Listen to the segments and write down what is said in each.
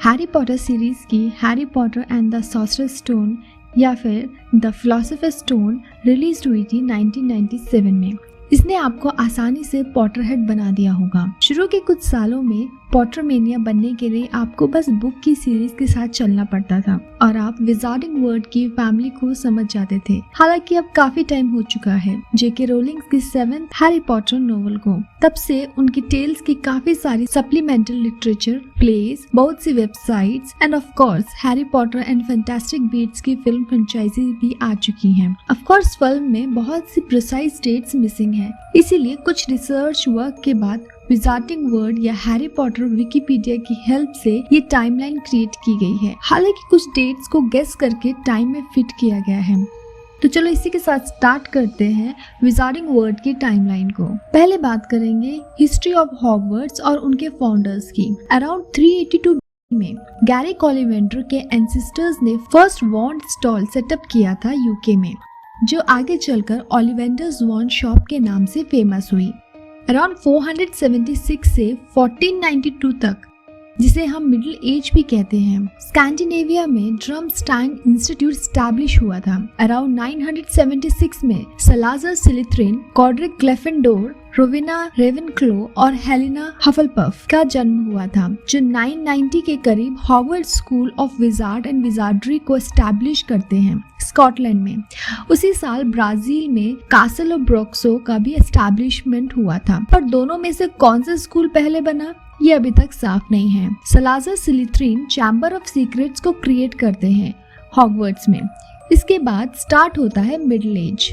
Harry Potter series की Harry Potter and the sorcerers stone या फिर द फिलॉसफर्स स्टोन रिलीज हुई थी 1997 में। इसने आपको आसानी से पॉटरहेड बना दिया होगा। शुरू के कुछ सालों में पॉटरमेनिया बनने के लिए आपको बस बुक की सीरीज के साथ चलना पड़ता था और आप विजार्डिंग वर्ल्ड की फैमिली को समझ जाते थे। हालांकि अब काफी टाइम हो चुका है जेके रोलिंग की 7th हैरी पॉटर नोवेल को। तब से उनकी टेल्स की काफी सारी सप्लीमेंटल लिटरेचर, प्लेस, बहुत सी websites and of course Harry Potter and Fantastic Beasts की फिल्म फ्रेंचाइजी भी आ चुकी हैं। ऑफ कोर्स फिल्म में बहुत सी प्रिसाइज डेट्स मिसिंग है, इसीलिए कुछ रिसर्च वर्क के बाद विजार्डिंग वर्ल्ड या हैरी पॉटर विकिपीडिया की हेल्प से ये टाइमलाइन क्रिएट की गई है। हालांकि कुछ डेट्स को गेस करके टाइम में फिट किया गया है। तो चलो इसी के साथ स्टार्ट करते हैं विजार्डिंग वर्ल्ड की टाइमलाइन को। पहले बात करेंगे हिस्ट्री ऑफ हॉगवर्ट्स और उनके फाउंडर्स की। अराउंड 382 में गैरी ओलिवेंडर के एंसेस्टर्स ने फर्स्ट वॉन्ड स्टॉल सेटअप किया था यूके में, जो आगे चलकर ओलिवेंडर्स वॉन्ड शॉप के नाम से फेमस हुई। अराउंड 476 से 1492 तक, जिसे हम मिडिल एज भी कहते हैं, स्कैंडिनेविया में ड्रमस्टैंग इंस्टीट्यूट स्टैब्लिश हुआ था। अराउंड 976 में सलाज़र स्लिथरिन, कॉड्रिक ग्लिफिंडोर, रोवेना रेवेनक्लो और हेलेना हफलपफ का जन्म हुआ था, जो 990 के करीब Hogwarts school of wizard and wizardry को एस्टैब्लिश करते हैं स्कॉटलैंड में। उसी साल ब्राजील में कासल ऑफ ब्रोक्सो का भी एस्टैब्लिशमेंट हुआ था, पर दोनों में से कौन सा स्कूल पहले बना ये अभी तक साफ नहीं है। Salazar Slytherin chamber of secrets को क्रिएट करते हैं हॉगवर्ट्स में। इसके बाद स्टार्ट होता है middle age.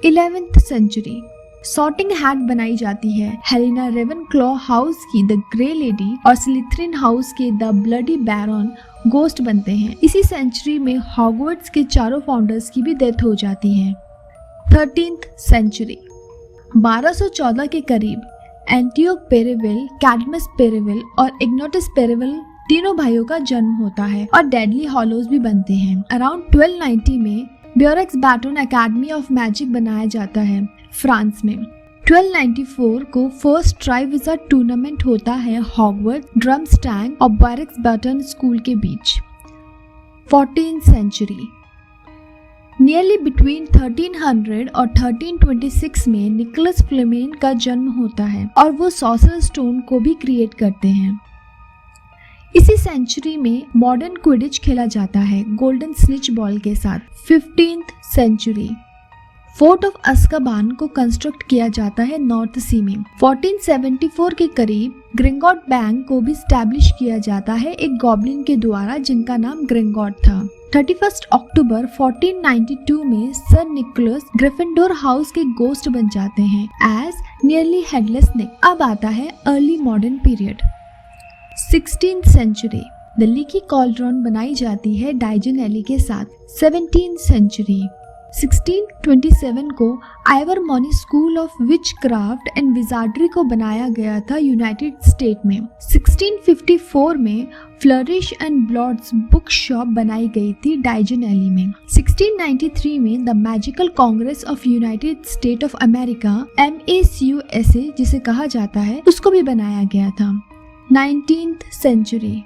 11th century, sorting hat बनाई जाती है। हेलेना रेवेनक्लॉ हाउस की द ग्रे लेडी और स्लिथरिन हाउस के द ब्लडी बैरन गोस्ट बनते हैं। इसी सेंचुरी में हॉगवर्ट्स के चारों फाउंडर्स की भी डेथ हो जाती है। 13th सेंचुरी, 1214 के करीब एंटियोक पेरेविल, कैडमस पेरेविल और इग्नोटस पेरेविल तीनों भाइयों का जन्म होता है और डेडली हॉलोज भी बनते हैं। अराउंड 1290 में ब्योरेक्स बैटन एकेडमी ऑफ मैजिक बनाया जाता है फ्रांस में। 1294 को फर्स्ट ट्राइविज़ार्ड टूर्नामेंट होता है हॉगवर्ट्स, ड्रमस्टैंग और ब्योरेक्स बैटन स्कूल के बीच। 14th सेंचुरी, नियरली बिटवीन 1300 और 1326 में निकोलस फ्लेमेन का जन्म होता है और वो सॉर्सरर्स स्टोन को भी क्रिएट करते हैं। इसी सेंचुरी में मॉडर्न क्विडिच खेला जाता है गोल्डन स्निच बॉल के साथ। 15th सेंचुरी, फोर्ट ऑफ अस्काबान को कंस्ट्रक्ट किया जाता है नॉर्थ सी में। 1474 के करीब ग्रिंगॉट बैंक को भी स्टैब्लिश किया जाता है एक गॉब्लिन के द्वारा, जिनका नाम ग्रिंगॉट था। 31 अक्टूबर 1492 में सर निकोलस ग्रिफिंडोर हाउस के गोस्ट बन जाते हैं एज नियरली हेडलेस निक। अब आता है early modern period. 16th century, the leaky cauldron बनाई जाती है डाइजन एली के साथ। 17th सेंचुरी, 1627 को Ilvermorny school of witchcraft and wizardry को बनाया गया था यूनाइटेड स्टेट में। 1654 में Flourish and Blotts book shop बनाई गई थी डाइजन एली में। 1693 में the magical congress of United State of America MACUSA जिसे कहा जाता है, उसको भी बनाया गया था। 19th सेंचुरी,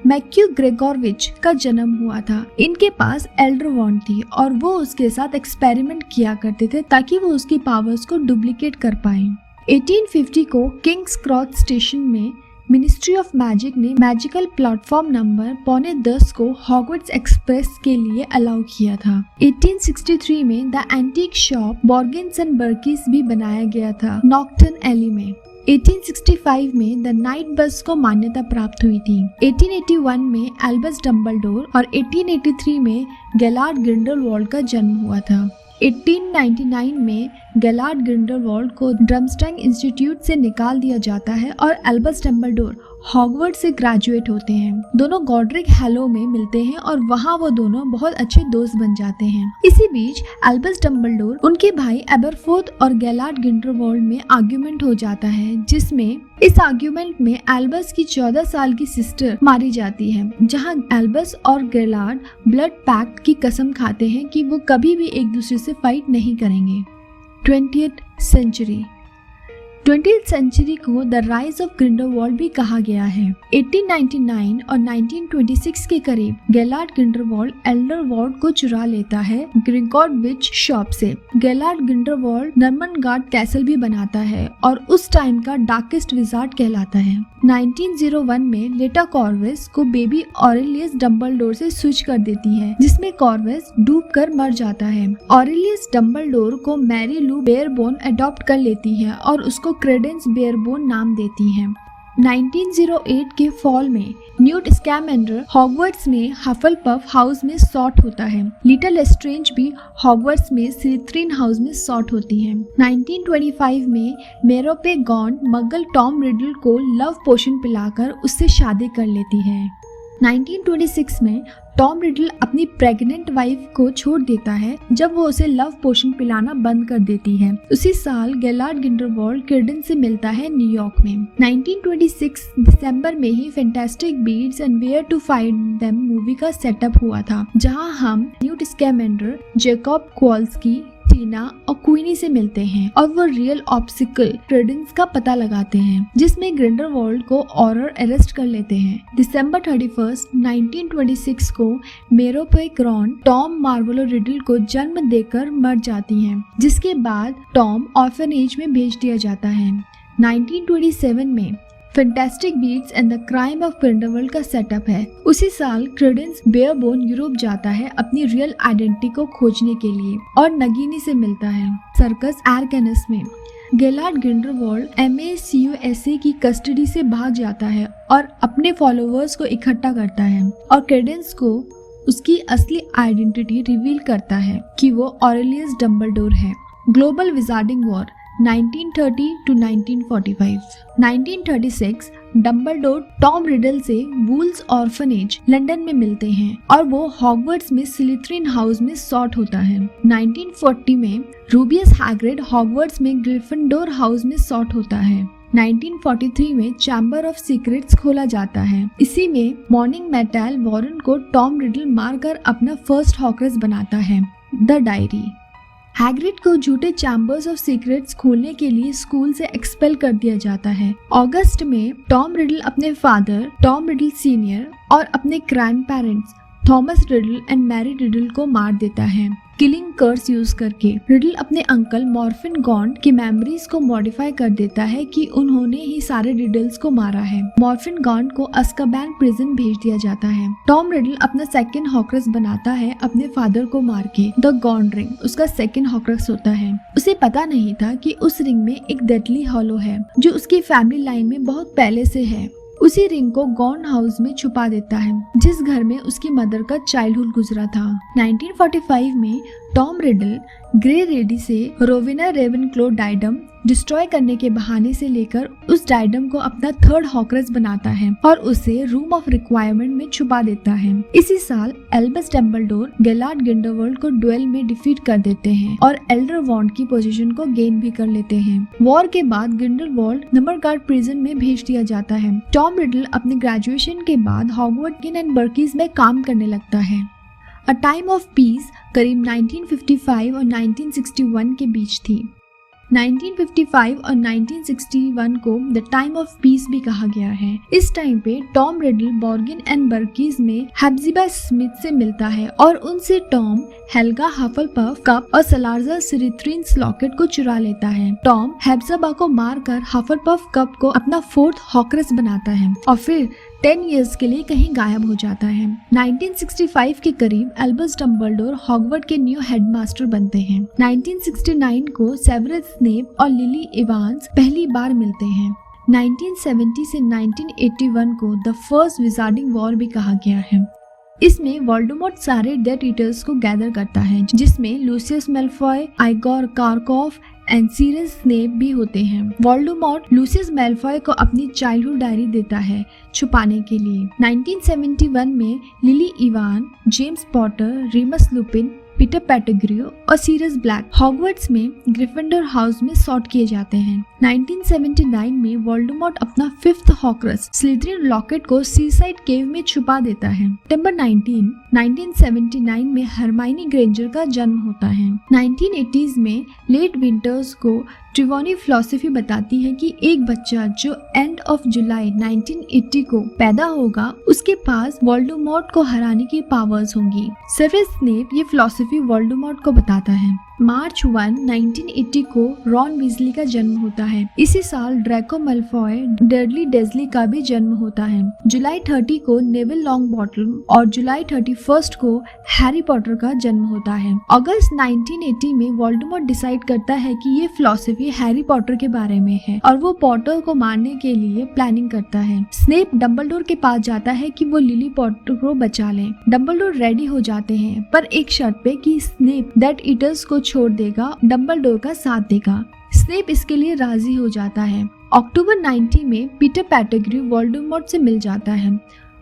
मैक्यू ग्रेगोरविच का जन्म हुआ था। इनके पास एल्डर वॉन्ड थी और वो उसके साथ एक्सपेरिमेंट किया करते थे ताकि वो उसकी पावर्स को डुप्लीकेट कर पाए। 1850 को किंग्स क्रॉस स्टेशन में मिनिस्ट्री ऑफ मैजिक ने मैजिकल प्लेटफॉर्म नंबर 9:15 को हॉगवर्ट्स एक्सप्रेस के लिए अलाउ किया था। 1863 में द एंटीक शॉप बॉर्गिन्स एंड बर्कीस भी बनाया गया था नॉक्टर्न एली में। 1865 में द नाइट बस को मान्यता प्राप्त हुई थी। 1881 में एल्बस डम्बलडोर और 1883 में गेलार्ड ग्रिंडेलवाल्ड का जन्म हुआ था। 1899 में गेलार्ड ग्रिंडेलवाल्ड को ड्रमस्टैंग इंस्टीट्यूट से निकाल दिया जाता है और एल्बस डम्बलडोर हॉगवर्ट्स से ग्रेजुएट होते हैं। दोनों गॉड्रिक हैलो में मिलते हैं और वहाँ वो दोनों बहुत अच्छे दोस्त बन जाते हैं। इसी बीच एल्बस डम्बलडोर, उनके भाई एबरफोर्थ और गेलार्ड ग्रिंडेलवाल्ड में आर्ग्यूमेंट हो जाता है, जिसमें इस आर्ग्यूमेंट में एल्बस की 14 साल की सिस्टर मारी जाती है, जहां एल्बस और गेलार्ड ब्लड पैक्ट की कसम खाते हैं कि वो कभी भी एक दूसरे से फाइट नहीं करेंगे। 20th सेंचुरी, 20th सेंचुरी को द राइज ऑफ ग्रिंडलवाल्ड भी कहा गया है। 1899 और 1926 के करीब गेलार्ड ग्रिंडलवाल्ड एल्डरवॉर्ड को चुरा लेता है ग्रिगॉर्डविच शॉप से। गेलार्ड ग्रिंडलवाल्ड नर्मनगार्ड कैसल भी बनाता है और उस टाइम का डार्केस्ट विजार्ड कहलाता है। 1901 में लेटा कॉर्वस को बेबी ऑरेलियस डम्बलडोर से स्विच कर देती है, जिसमें कॉर्वस डूबकर मर जाता है। ऑरेलियस डम्बलडोर को मैरी लू बेयरबोन अडॉप्ट कर लेती है और उसको क्रेडेंस बेयरबोन नाम देती है। 1908 के फॉल में न्यूट स्कैमेंडर हॉगवर्ट्स में हफलपफ हाउस में सॉर्ट होता है। लिटिल लेस्ट्रेंज भी हॉगवर्ट्स में स्लिथरिन हाउस में सॉर्ट होती है। 1925 में मेरोपे गॉन मग्गल टॉम रिडल को लव पोशन पिलाकर उससे शादी कर लेती है। 1926 में टॉम रिडल अपनी प्रेग्नेंट वाइफ को छोड़ देता है जब वो उसे लव पोशन पिलाना बंद कर देती है। उसी साल गेलार्ड ग्रिंडलवाल्ड क्रेडेंस से मिलता है न्यूयॉर्क में। 1926 दिसंबर में ही Fantastic beats and where to find them movie का सेटअप हुआ था, जहां हम न्यूट स्कैमेंडर, जैकब कॉल्स्की, टीना और क्वीनी से मिलते हैं और वो रियल ऑब्स्टिकल क्रेडेंस का पता लगाते हैं, जिसमें ग्रिंडलवाल्ड को ऑरर अरेस्ट कर लेते हैं। दिसंबर 31, 1926 को मेरोपे ग्रॉन टॉम मार्वलो रिडल को जन्म देकर मर जाती हैं, जिसके बाद टॉम ऑर्फनेज में भेज दिया जाता है। 1927 में fantastic beats and the crime of Grindelwald का सेटअप है। उसी साल क्रेडेंस बेयरबोन यूरोप जाता है अपनी रियल आइडेंटिटी को खोजने के लिए और नगीनी से मिलता है सर्कस आर्कैनस में। गेलार्ड ग्रिंडलवाल्ड MACUSA की कस्टडी से भाग जाता है और अपने फॉलोअर्स को इकट्ठा करता है और क्रेडेंस को उसकी असली आइडेंटिटी रिवील करता है कि वो ऑरेलियस डम्बलडोर है। Global wizarding war 1930 to 1945। 1936 Dumbledore Tom riddle से वूल्स ऑर्फनेज लंदन में मिलते हैं और वो हॉगवर्ट्स में स्लिथरिन हाउस में सॉर्ट होता है। 1940 में रूबियस हैग्रिड हॉगवर्ट्स में ग्रिफिंडोर हाउस में सॉर्ट होता है। 1943 में चैम्बर ऑफ सीक्रेट्स खोला जाता है। इसी में मॉर्निंग मेटल वॉरेन को टॉम रिडल मारकर अपना फर्स्ट हॉकर्स बनाता है। द डायरी हैग्रिड को झूठे चैम्बर्स ऑफ सीक्रेट्स खोलने के लिए स्कूल से एक्सपेल कर दिया जाता है। अगस्त में टॉम रिडल अपने फादर टॉम रिडल सीनियर और अपने grand parents Thomas Riddle and Mary Riddle को मार देता है किलिंग कर्स यूज करके। रिडल अपने अंकल मॉर्फिन गॉन्ड की मेमोरीज को मॉडिफाई कर देता है कि उन्होंने ही सारे रिडल्स को मारा है। मॉर्फिन गॉन्ड को अज़्काबान प्रिजन भेज दिया जाता है। टॉम रिडल अपना सेकंड हॉक्रस बनाता है अपने फादर को मार के। द गॉन्ड रिंग उसका सेकंड हॉक्रस होता है। उसे पता नहीं था कि उस रिंग में एक डेडली हॉलो है जो उसकी फैमिली लाइन में बहुत पहले से है। उसी रिंग को गॉन हाउस में छुपा देता है जिस घर में उसकी मदर का चाइल्डहुड गुजरा था। 1945 में टॉम रिडल ग्रे रेडी से रोवेना रेवेनक्लो डायडम डिस्ट्रॉय करने के बहाने से लेकर उस डायडम को अपना थर्ड हॉकरस बनाता है और उसे रूम ऑफ रिक्वायरमेंट में छुपा देता है। इसी साल एल्बस डम्बलडोर गेलार्ड ग्रिंडलवाल्ड को डुएल में डिफीट कर देते हैं और एल्डर वॉन्ड की पोजीशन को गेन भी कर लेते हैं। वॉर के बाद ग्रिंडलवाल्ड नमरगार्ड प्रिजन में भेज दिया जाता है। टॉम रिडल अपने ग्रेजुएशन के बाद हॉगवर्ट्स एंड बर्कीज में काम करने लगता है। अ टाइम ऑफ पीस करीब 1955 और 1961 के बीच थी। 1955 और 1961 को द टाइम ऑफ पीस भी कहा गया है। इस टाइम पे टॉम रिडल बॉर्गिन एंड बर्कीज में हेप्ज़िबा स्मिथ से मिलता है और उनसे टॉम हेल्गा हफलपफ कप और सलार्ज़र स्लिथरिन्स लॉकेट को चुरा लेता है। टॉम हेप्ज़िबा को मारकर हफलपफ कप को अपना फोर्थ हॉकरस बनाता है और फिर 10 इयर्स के लिए कहीं गायब हो जाता है। 1965 के करीब एल्बस डम्बलडोर हॉगवर्ट्स के न्यू हेडमास्टर बनते हैं। 1969 को सेवेरस स्नेप और लिली इवांस पहली बार मिलते हैं। 1970 से 1981 को द फर्स्ट विजार्डिंग वॉर भी कहा गया है। इसमें वोल्डेमॉर्ट सारे डेथ ईटर्स को गैदर करता है, जिसमें Lucius Malfoy, Igor Karkaroff and Sirius Snape भी होते हैं। वोल्डेमॉर्ट लूसियस मेलफॉय को अपनी चाइल्डहुड डायरी देता है छुपाने के लिए। 1971 में Lily Evans, James Potter, Remus Lupin, Peter Pettigrew और सीरियस ब्लैक हॉगवर्ट्स में ग्रिफिंडोर हाउस में सॉर्ट किए जाते हैं। 1979 में वोल्डेमॉर्ट अपना 5th हॉक्रस स्लिथरिन लॉकेट को सीसाइड केव में छुपा देता है। सितंबर 19, 1979 में हरमाइनी ग्रेंजर का जन्म होता है। 1980s में लेट विंटर्स को ट्रिवोनी फिलॉसफी बताती है कि एक बच्चा जो एंड ऑफ जुलाई 1980 को पैदा होगा उसके पास वोल्डेमॉर्ट को हराने की पावर्स होंगी। सेवर्स स्नेप ये फिलॉसफी वोल्डेमॉर्ट को बताता है। मार्च 1, 1980 को रॉन वीजली का जन्म होता है। इसी साल ड्रैको मैलफॉय डडली डेजली का भी जन्म होता है। जुलाई 30 को नेविल लॉन्गबॉटम और जुलाई 31 को हैरी पॉटर का जन्म होता है। अगस्त 1980 में वोल्डेमॉर्ट डिसाइड करता है कि ये फिलॉसफी हैरी पॉटर के बारे में है और वो पॉटर को मारने के लिए प्लानिंग करता है। स्नेप डंबलडोर के पास जाता है कि वो लिली पॉटर को बचा लें। डंबलडोर रेडी हो जाते हैं पर एक शर्त पे कि स्नेप डेथ ईटर्स को छोड़ देगा, डंबलडोर का साथ देगा। स्नेप इसके लिए राजी हो जाता है। अक्टूबर 90 में पीटर पेटिग्रू वोल्डेमॉर्ट से मिल जाता है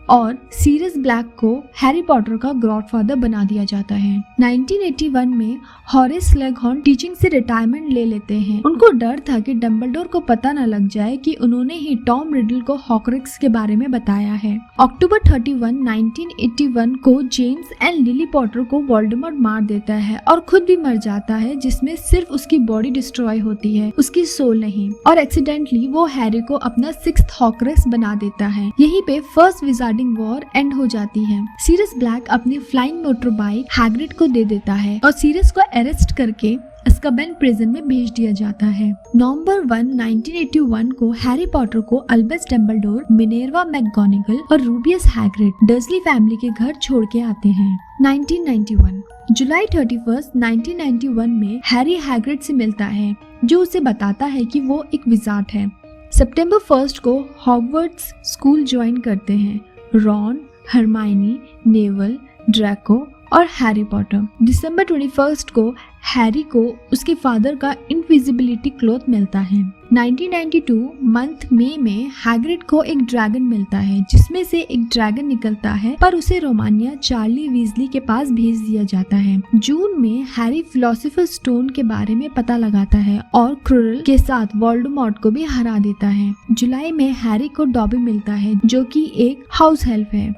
और सीरियस ब्लैक को हैरी पॉटर का गॉडफादर बना दिया जाता है। 1981 में हॉरेस लेगहॉर्न टीचिंग से रिटायरमेंट ले लेते हैं। उनको डर था कि डंबलडोर को पता न लग जाए कि उन्होंने ही टॉम रिडल को हॉक्रिक्स के बारे में बताया है। अक्टूबर 31, 1981 को जेम्स एंड लिली पॉटर को वोल्डेमॉर्ट मार देता है और खुद भी मर जाता है, जिसमें सिर्फ उसकी बॉडी डिस्ट्रॉय होती है, उसकी सोल नहीं। और एक्सीडेंटली वो हैरी को अपना 6th हॉक्रिक्स बना देता है। यहीं पे फर्स्ट विजार्डिंग वॉर एंड हो जाती है। सीरियस ब्लैक अपनी फ्लाइंग मोटर बाइक हैग्रिड को दे देता है और सीरियस को अरेस्ट करके अज़्काबान प्रिजन में भेज दिया जाता है। नवंबर 1, 1981 को हैरी पॉटर को अल्बस डंबलडोर, मिनेर्वा मैकगोनागल और रूबियस हैग्रिड डर्सली फैमिली के घर छोड़ के आते हैं। 1991 जुलाई 31, 1991 में हैरी हैग्रिड से मिलता है जो उसे बताता है कि वो एक विजार्ड है। सितंबर 1 को हॉगवर्ट्स स्कूल ज्वाइन करते हैं रॉन, हरमाइनी, नेवल, ड्रैको और हैरी पॉटर। दिसंबर 21 को हैरी को उसके फादर का इनविजिबिलिटी क्लॉथ मिलता है। 1992 मंथ मई में हैग्रिड को एक ड्रैगन मिलता है जिसमें से एक ड्रैगन निकलता है पर उसे रोमानिया चार्ली वीजली के पास भेज दिया जाता है। जून में हैरी फिलोसोफर स्टोन के बारे में पता लगाता है और क्रुरल के साथ वोल्डेमॉर्ट को भी हरा देता है। जुलाई में हैरी को डॉबी मिलता है जो कि एक हाउस हेल्प है।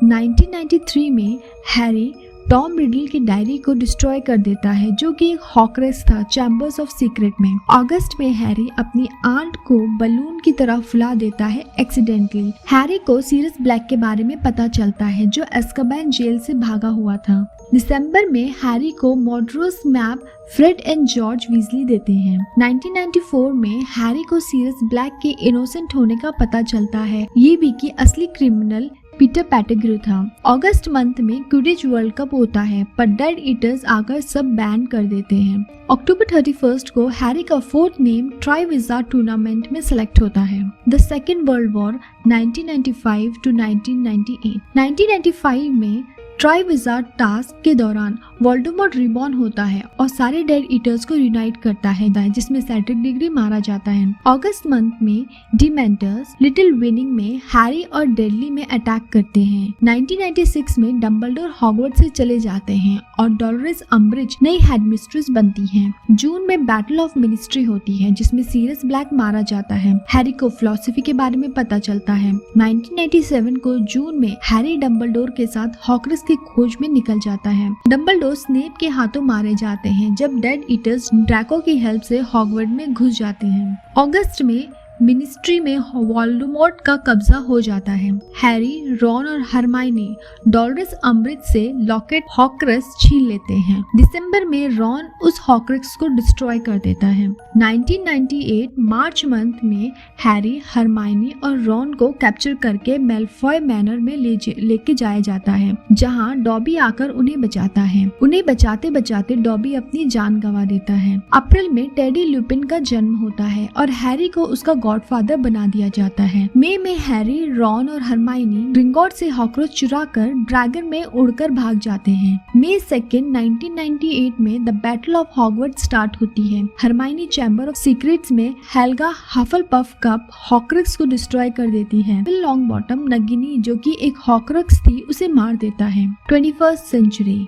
1993 में हैरी टॉम रिडल की डायरी को डिस्ट्रॉय कर देता है जो कि एक हॉक्रेस था चैम्बर्स ऑफ सीक्रेट में। अगस्त में हैरी अपनी आंट को बलून की तरह फुला देता है एक्सीडेंटली। हैरी को सीरियस ब्लैक के बारे में पता चलता है जो अज़्काबान जेल से भागा हुआ था। दिसंबर में हैरी को Marauder's map Fred and George Weasley देते हैं। 1994 में हैरी को सीरियस ब्लैक के इनोसेंट होने का पता चलता है, ये भी कि असली क्रिमिनल पीटर पेटिग्रू था। अगस्त मंथ में क्विडिच वर्ल्ड कप होता है पर डेड ईटर्स आकर सब बैन कर देते हैं। अक्टूबर 31 को हैरी का 4th नेम ट्राइविजार्ड टूर्नामेंट में सिलेक्ट होता है। The second world war 1995 to 1998। 1995 में ट्राइविजार्ड टास्क के दौरान वोल्डेमॉर्ट रिबॉर्न होता है और सारे डेड ईटर्स को यूनाइट करता है जिसमें सेड्रिक डिगरी मारा जाता है। अगस्त मंथ में डिमेंटर्स लिटिल विनिंग में हैरी और डेडली में अटैक करते हैं। 1996 में डंबलडोर हॉगवर्ट्स से चले जाते हैं और डोलोरेस अम्ब्रिज नई हेडमिस्ट्रेस बनती हैं। जून में बैटल ऑफ मिनिस्ट्री होती है जिसमें सीरियस ब्लैक मारा जाता है। हैरी को फिलॉसफी के बारे में पता चलता है। 1997 को जून में हैरी डंबलडोर के साथ हॉक्रिक्स की खोज में निकल जाता है। डंबलडोर स्नेप के हाथों मारे जाते हैं जब डेड ईटर्स ड्रैको की हेल्प से हॉगवर्ड में घुस जाते हैं। अगस्त में मिनिस्ट्री में वोल्डेमॉर्ट का कब्जा हो जाता है। हैरी, रॉन और हरमाइनी डोलोरेस अम्ब्रिज से लॉकेट हॉक्रिक्स छीन लेते हैं। दिसंबर में रॉन उस हॉक्रिक्स को डिस्ट्रॉय कर देता है। 1998 मार्च मंथ में हैरी, हरमाइनी और रॉन को कैप्चर करके मेलफॉय मैनर में लेके जाया जाता है जहां डॉबी आकर उन्हें बचाता है। उन्हें बचाते बचाते डॉबी अपनी जान गंवा देता है। अप्रैल में टेडी लुपिन का जन्म होता है और हैरी को उसका गॉडफादर बना दिया जाता है। मई में हैरी, रॉन और हरमाइनी ग्रिंगॉट से हॉक्रोच चुरा कर ड्रैगन में उड़कर भाग जाते हैं। मई 2, 1998 में the battle of Hogwarts start होती है। हरमाइनी चैम्बर ऑफ सीक्रेट्स में हेल्गा हफलपफ कप हॉक्रिक्स को डिस्ट्रॉय कर देती है। लॉन्गबॉटम नगिनी जो कि एक हॉक्रिक्स थी उसे मार देता है। 21st सेंचुरी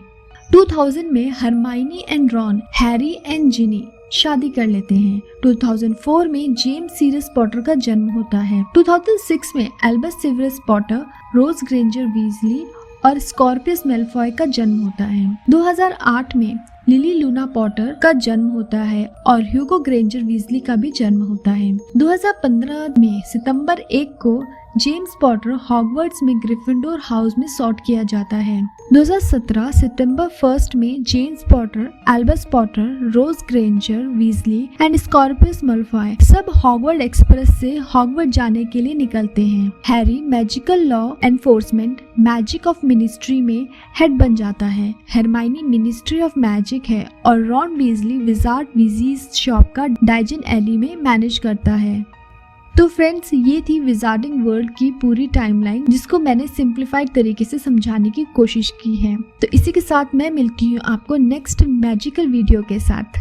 2000 में Hermione and Ron, Harry and Ginny शादी कर लेते हैं। 2004 में जेम्स सीरियस पॉटर का जन्म होता है। 2006 में Albus सेवर्स Potter, Rose Granger Weasley और स्कॉर्पियस मेलफॉय का जन्म होता है। 2008 में लिली लूना पॉटर का जन्म होता है और ह्यूगो ग्रेंजर वीजली का भी जन्म होता है। 2015 में सितंबर 1 को जेम्स पॉटर हॉगवर्ट्स में ग्रिफिंडोर हाउस में सॉर्ट किया जाता है। 2017 सितंबर 1 में James Potter, Albus Potter, Rose Granger Weasley and Scorpius Malfoy सब हॉगवर्ड एक्सप्रेस से हॉगवर्ड जाने के लिए निकलते हैं। Harry magical law enforcement magic of ministry में हेड बन जाता है। हरमाइनी मिनिस्ट्री ऑफ मैजिक है और Ron Weasley wizard wheezes shop का डाइजन एली में मैनेज करता है। तो फ्रेंड्स, ये थी विजार्डिंग वर्ल्ड की पूरी टाइमलाइन, जिसको मैंने सिंप्लीफाइड तरीके से समझाने की कोशिश की है। तो इसी के साथ मैं मिलती हूँ आपको नेक्स्ट मैजिकल वीडियो के साथ।